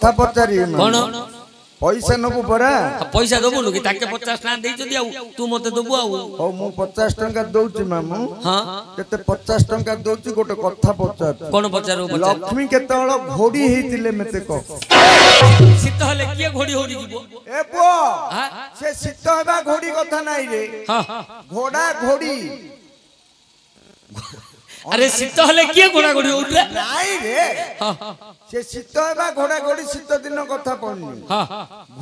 कथा पचारि कौन पैसा नबु परा पैसा दबुनु कि ताके 50 टका देई जदी आउ तू मते दबु आउ ओ मु 50 टका दउची मामू हां केते 50 टका दउची गोटे कथा पचार कोन पचारो लक्ष्मी केतळ घोड़ी हेतिले मते को शीत हले किए घोड़ी होडी जीवो ए पो से शीत हेबा घोड़ी कथा नाही रे हां घोड़ा घोड़ी अरे शीत हले किए घोड़ा घोड़ी उठले नाही रे से शीत हेबा घोड़ा घोड़ी शीत दिन कथा पड़नी हां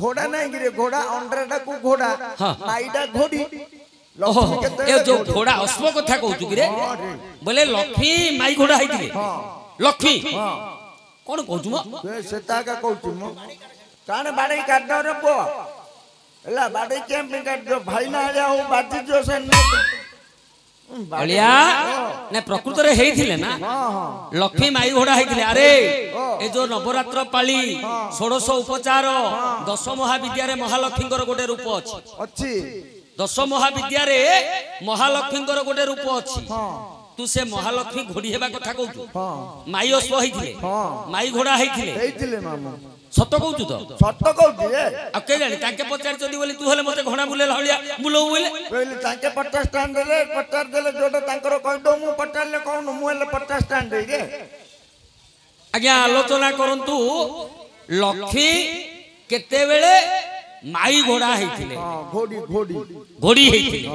घोड़ा नहीं गिरे घोड़ा अंडरटा को घोड़ा माईटा घोड़ी ए जो घोड़ा अश्व कथा कहू कि रे बोले लक्ष्मी माई घोड़ा हाइतिले लक्ष्मी कोन कहू म सेता का कहू म काने बाडे काट रे पो एला बाडे केम काट दो भाई ना जाओ बाजी जो से बलिया ने प्रकृत रे हेइथिले ना लक्ष्मी माई घोड़ा हेइथिले अरे ए जो नवरात्र पाली 16 उपचार 10 महाविद्या रे महालक्ष्मीकर गोटे रूप अछि 10 महाविद्या रे महालक्ष्मीकर गोटे रूप अछि तू से महालक्ष्मी घोड़ी हेबा कथा कहू माई अश्व हेइथिले माई घोड़ा हेइथिले मामू सत कहू तो सत कहू रे आ के जानि ताके पचार चदी बोली तू हले मते घोड़ा बुले हलिया बुलो बोले बोले ताके 50 स्टैंड देले 50 देले जोटा तांकर कह दो मु पटाले कोन मु हले 50 स्टैंड दे रे आज्ञा आलोचना करंतु लक्ष्मी केते बेले माई घोड़ा हेइथिले घोड़ी घोड़ी घोड़ी हेइथिले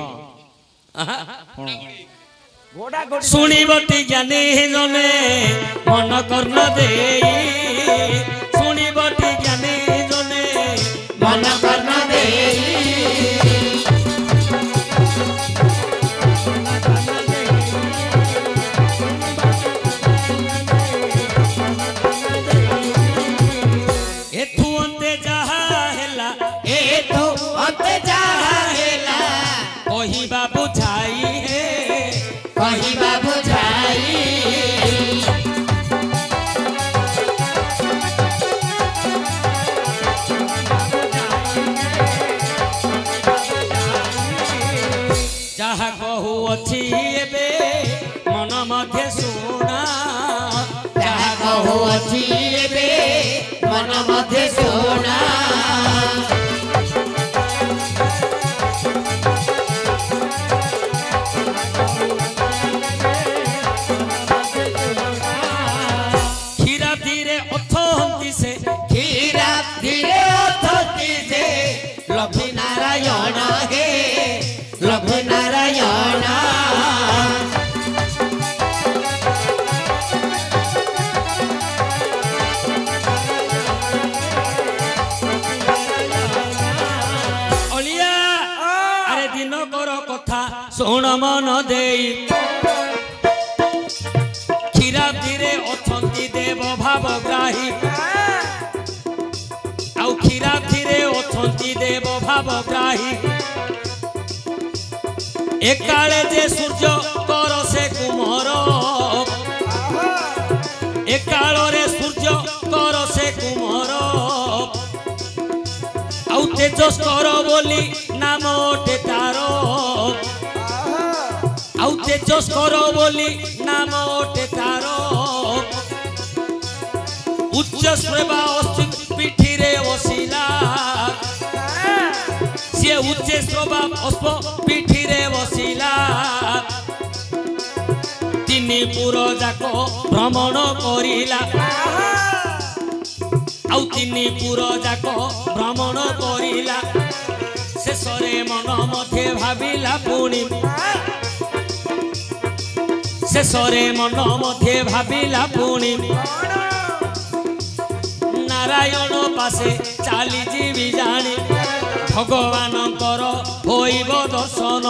घोड़ा घोड़ी सुनिबती ज्ञानी जने मन कर्ण देई सुनिबती ज्ञानी जने मन कर्ण देई एथु अंते जहा हेला एथु अंते जहा हेला कहिबा बुझाई हे कहिबा बुझाई जहा कहू अछि एबे मन मध्ये सुना जहा कहू अछि एबे मन मध्ये सुना लक्ष्मी नारायण हे लक्ष्मी नारायण अलिया अरे दिन कर कथा सुन मन देई क्षीराब्धिरे अछंती देव भावग्राही आउ क्षीराब्धिरे अछंती देव भावग्राही एकाले जे सूर्य कर से कुमार एकाल रे सूर्य कर से कुमार आउ तेजस कर बोली नाम ओटे तार आउ तेजस कर बोली नाम ओटे तार उच्च श्रेवा अस्तिक पिठी रे वसिला सी उच्च श्रेवा अस्प पिठी रे वसिला तिनी पुर जाक भ्रमण करिला आउ तिनी पुर जाक भ्रमण करिला शेषरे मन मध्ये भाबिला पुणी शेषरे मन मध्ये भाबिला पुणी नारायण पासे चाली जीवी जानी भगवानंकर होइब दर्शन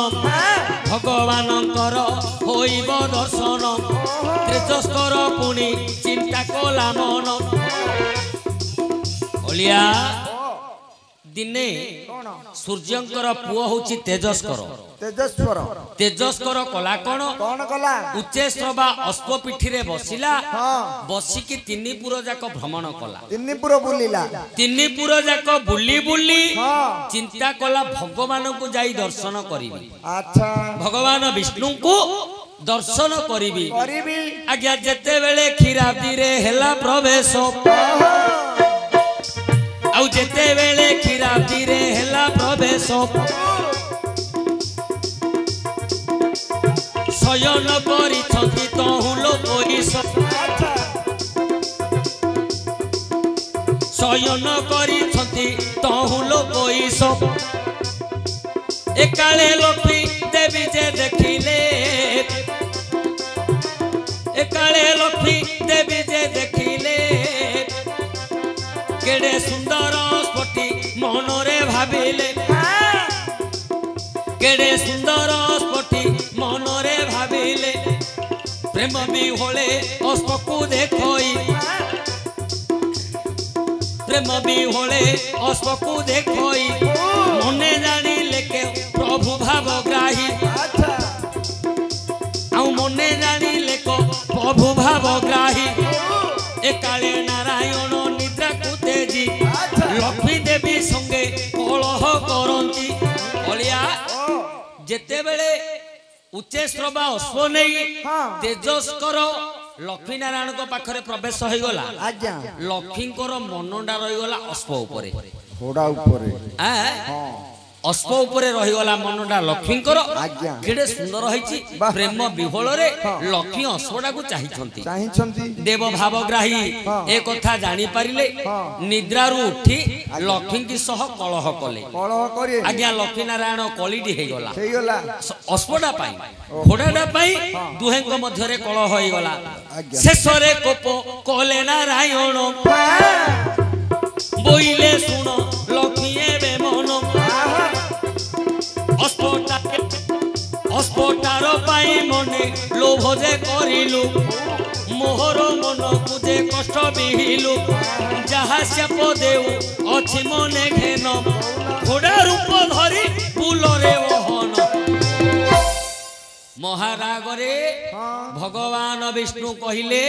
भगवानंकर होइब दर्शन तेजस्कर पुणी चिंता कला मन ओलिया दिने सूर्यंकर पुओ होची तेजस्कर तेजस्वर तेजस्कर कला कोन कौन कला उच्चे श्रवा अश्व पिठी रे बसिला बसिकी तिनी पुर जाक भ्रमण कला तिन्नीपुर बुलिला तिनीपुर जाक बुली बुली चिंता कला भगवान को जाई दर्शन करिबी अच्छा भगवान विष्णु को दर्शन करिबी करिबी आज्ञा जेते बेले क्षीराब्धि रे हेला प्रवेश ବେଶ ଶୟନ କରିଛନ୍ତି ତହୁଲ ପରିଶ ଶୟନ କରିଛନ୍ତି ତହୁଲ ପରିଶ ଏକାଳେ ଲକ୍ଷ୍ମୀ ଦେବୀ ଯେ ଦେଖିଲେ ଏକାଳେ ଲକ୍ଷ୍ମୀ ଦେବୀ ଯେ ଦେଖିଲେ କେଡ଼େ ସୁନ୍ଦର ସ୍ଫଟି ମନରେ ଭାବିଲେ କେଡ଼େ ସୁନ୍ଦର ସ୍ଫଟି ମନରେ ଭାବିଲେ ପ୍ରେମ ବିହୋଳେ ଅସ୍ପକୁ ଦେଖଇ ପ୍ରେମ ବିହୋଳେ ଅସ୍ପକୁ ଦେଖଇ ମନେ ଜାଣିଲେ କେ ପ୍ରଭୁ ଭାବଗ୍ରାହୀ ଆଉ ମନେ ଜାଣିଲେ କ ପ୍ରଭୁ ଭାବଗ୍ରାହୀ ଏକାଳେ ନାରାୟଣ ନିଦ୍ରାକୁ ତେଜି ଲକ୍ଷ୍ମୀ ଦେବୀ ସଙ୍ଗେ କଳହ କରନ୍ତି ଅଳିଆ ଯେତେବେଳେ ଉଚ୍ଚେଶ୍ରବା ଅଶ୍ବ ନେଇ ତେଜସ୍କର ଲକ୍ଷ୍ମୀ ନାରାୟଣଙ୍କ ପାଖରେ ପ୍ରବେଶ ହେଇଗଲା ଲକ୍ଷ୍ମୀଙ୍କର ମନଟା ରହିଗଲା ଅଶ୍ବ ଉପରେ ଅଶ୍ବ ଉପରେ ରହିଗଲା ମନଟା ଲକ୍ଷ୍ମୀଙ୍କର କେଡ଼େ ସୁନ୍ଦର ହେଇଛି ପ୍ରେମ ବିହୋଳରେ ଲକ୍ଷ୍ମୀ ଅଶ୍ବଟାକୁ ଚାହିଁଛନ୍ତି ଦେବ ଭାବଗ୍ରାହୀ ଏ କଥା ଜାଣିପାରିଲେ ନିଦ୍ରାରୁ ଉଠି ଲକ୍ଷ୍ମୀଙ୍କ ସହ କଳହ କଲେ ଆଜ୍ଞା ଲକ୍ଷ୍ମୀ ନାରାୟଣ କଳିଟି ହେଇଗଲା ଅଶ୍ବଟା ପାଇଁ ଘୋଡ଼ାଟା ପାଇଁ ଦୁହେଁଙ୍କ ମଧ୍ୟରେ କଳହ ହେଇଗଲା ଶେଷରେ କୋପ କଲେ ନାରାୟଣ ବୋଇଲେ ଶୁଣ ଲକ୍ଷ୍ମୀ ଏବେ ମନ ଅସ୍ପଟାର ପାଇଁ ମନେ ଲୋଭ ଯେ କରିଲୁ ମୋହର ମନକୁ ଯେ କଷ୍ଟ ବିହିଲୁ ଯାହା ଶ୍ୟାପ ଦେଉ ଅଛି ମନେ ଘେନ ଘୋଡ଼ା ରୂପ ଧରି ଫୁଲରେ ବହନ ମହାରାଗରେ ଭଗବାନ ବିଷ୍ଣୁ କହିଲେ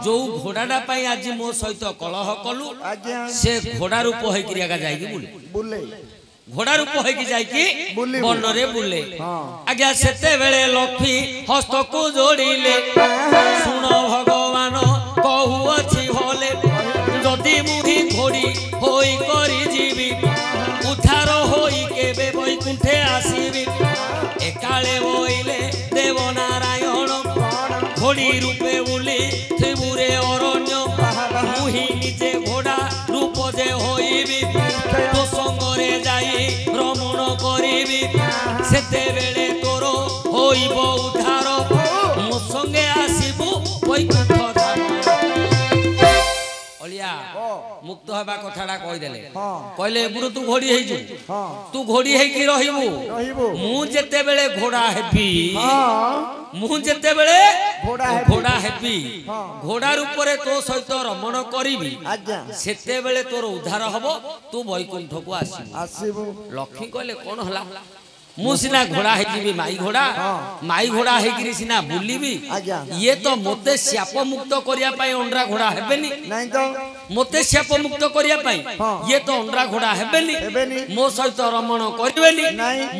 ଯୋଉ ଘୋଡ଼ାଟା ପାଇଁ ଆଜି ମୋ ସହିତ କଳହ କଲୁ ସେ ଘୋଡ଼ା ରୂପ ହେଇକିରି ଆଗା ଯାଇକି ବୁଲେ ଘୋଡ଼ା ରୂପ ହେଇକି ଯାଇକି ବନରେ ବୁଲେ ଆଜ୍ଞା ସେତେବେଳେ ଲକ୍ଷ୍ମୀ ହସ୍ତକୁ ଯୋଡ଼ିଲେ ଶୁଣ ଭଗବାନ କହୁଅଛି ଭଲେ ଯଦି ମୁହିଁ ଘୋଡ଼ି ହୋଇ କରି ଯିବି ଉଦ୍ଧାର ହୋଇ କେବେ ବୈକୁଣ୍ଠେ ଆସିବି ଏକାଳେ ବୋଇଲେ ଦେବ ନାରାୟଣ ଘୋଡ଼ି ରୂପେ ବୁଲି ଥିବୁରେ ଅରଣ୍ୟ ମୁହିଁ ନିଜେ ଘୋଡ଼ା ରୂପ ଯେ ହୋଇବି ତୋ ସଙ୍ଗରେ ଯାଇ ଭ୍ରମଣ କରିବି ସେତେବେଳେ ତୋର ହୋଇବ ଉଦ୍ଧାର ମୋ ସଙ୍ଗେ ଆସିବୁ ବୈକୁଣ୍ଠ ଧାମ ଅଳିଆ ମୁକ୍ତ ହେବା କଥାଟା କହିଦେଲେ କହିଲେ ଏବୁରୁ ତୁ ଘୋଡ଼ି ହେଇଯିବୁ ତୁ ଘୋଡ଼ି ହେଇକି ରହିବୁ ମୁଁ ଯେତେବେଳେ ଘୋଡ଼ା ହେବି ମୁଁ ଯେତେବେଳେ ଘୋଡ଼ା ହେବି ଘୋଡ଼ା ରୂପରେ ତୋ ସହିତ ରମଣ କରିବି ସେତେବେଳେ ତୋର ଉଦ୍ଧାର ହବ ତୁ ବୈକୁଣ୍ଠକୁ ଆସିବୁ ଲକ୍ଷ୍ମୀ କହିଲେ କଣ ହେଲା ମୁଁ ସିନା ଘୋଡ଼ା ହେଇଯିବି ମାଇ ଘୋଡ଼ା ହେଇକିରି ସିନା ବୁଲିବି ଇଏ ତ ମତେ శాప ମୁକ୍ତ କରିବା ପାଇଁ ଅଣ୍ଡରା ଘୋଡ଼ା ହେବେନି ମତେ శాప ମୁକ୍ତ କରିବା ପାଇଁ ଇଏ ତ ଅଣ୍ଡରା ଘୋଡ଼ା ହେବେନି ମୋ ସହିତ ରମଣ କରିବେନି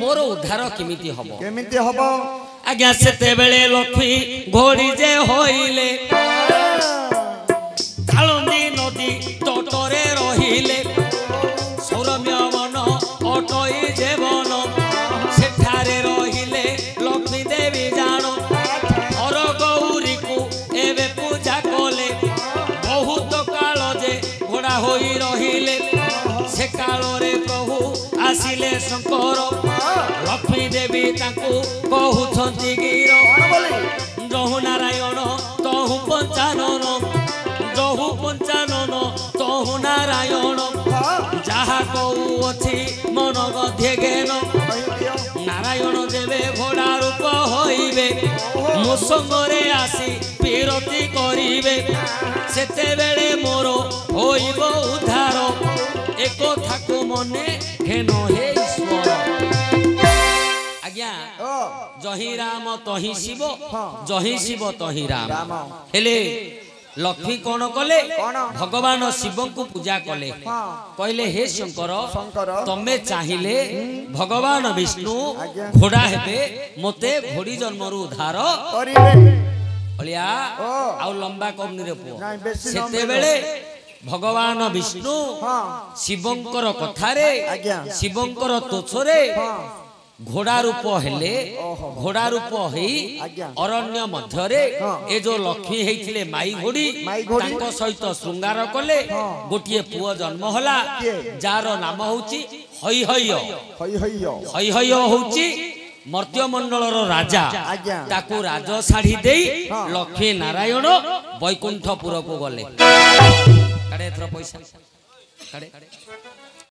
ମୋର ଉଦ୍ଧାର କେମିତି ହବ ଆଜ୍ଞା ସେତେବେଳେ ଲକ୍ଷ୍ମୀ ଘୋଡ଼ି ଯେ ହୋଇଲେ କାଳନ୍ଦୀ ନଦୀ ତଟରେ ରହିଲେ ସୌରମ୍ୟ ବନ ଅଟଇ ଜୀବନ ସେଠାରେ ରହିଲେ ଲକ୍ଷ୍ମୀ ଦେବୀ ଜାଣ ହର ଗୌରୀକୁ ଏବେ ପୂଜା କଲେ ବହୁତ କାଳ ଯେ ଘୋଡ଼ା ହୋଇ ରହିଲେ ସେ କାଳରେ ପ୍ରଭୁ ଆସିଲେ ଶଙ୍କର ଲକ୍ଷ୍ମୀ ଦେବୀ ତାଙ୍କୁ କହୁଛନ୍ତି ଗିର ଯହୁ ନାରାୟଣ ତହୁ ପଞ୍ଚାନନ ଯହୁ ପଞ୍ଚାନନ ତହୁ ନାରାୟଣ ଯାହା କହୁଅଛି ମନ ଗଧେ ଜ୍ଞାନ ନାରାୟଣ ଦେବେ ଘୋଡ଼ା ରୂପ ହୋଇବେ ମୋ ସଙ୍ଗରେ ଆସି ବିରତି କରିବେ ସେତେବେଳେ ମୋର ହୋଇବ ଉଦ୍ଧାର ଏକଥାକୁ ମନେ ଘେନ ହେ ଈଶ୍ୱର ଆଜ୍ଞା ଜହି ରାମ ତହି ଶିବ ଜହି ଶିବ ତହି ରାମ ହେଲେ ଲକ୍ଷ୍ମୀ କଣ କଲେ ଭଗବାନ ଶିବଙ୍କୁ ପୂଜା କଲେ କହିଲେ ହେ ଶଙ୍କର ତମେ ଚାହିଁଲେ ଭଗବାନ ବିଷ୍ଣୁ ଘୋଡ଼ା ହେବେ ମତେ ଘୋଡ଼ି ଜନ୍ମରୁ ଉଦ୍ଧାର କରିବେ ଅଳିଆ ଆଉ ଲମ୍ବା କମନିରେ ପୁଅ ସେତେବେଳେ ଭଗବାନ ବିଷ୍ଣୁ ହଁ ଶିବଙ୍କର କଥାରେ ଆଜ୍ଞା ଶିବଙ୍କର ତୋଛରେ ହଁ ଘୋଡ଼ା ରୂପ ହେଲେ ଘୋଡ଼ା ରୂପ ହେଇ ଆଜ୍ଞା ଅରଣ୍ୟ ମଧ୍ୟରେ ହଁ ଏ ଯୋଉ ଲକ୍ଷ୍ମୀ ହେଇଥିଲେ ମାଇ ଘୋଡ଼ି ମାଇ ଘୋଡ଼ି। ତାଙ୍କ ସହିତ ଶୃଙ୍ଗାର କଲେ ଗୋଟିଏ ପୁଅ ଜନ୍ମ ହେଲା କିଏ? ଯାହାର ନାମ ହଉଛି ହୈହୟ। ହଇ ହଇୟ ହୈହୟ ହଉଛି ମର୍ତ୍ତ୍ୟମଣ୍ଡଳର ରାଜା। ଆଜ୍ଞା ତାକୁ ରାଜ ଶାଢ଼ୀ ଦେଇ ହଁ। ଲକ୍ଷ୍ମୀ ନାରାୟଣ ବୈକୁଣ୍ଠପୁରକୁ ଗଲେ। କାଢେ ଏଥର ପଇସା କାଢେ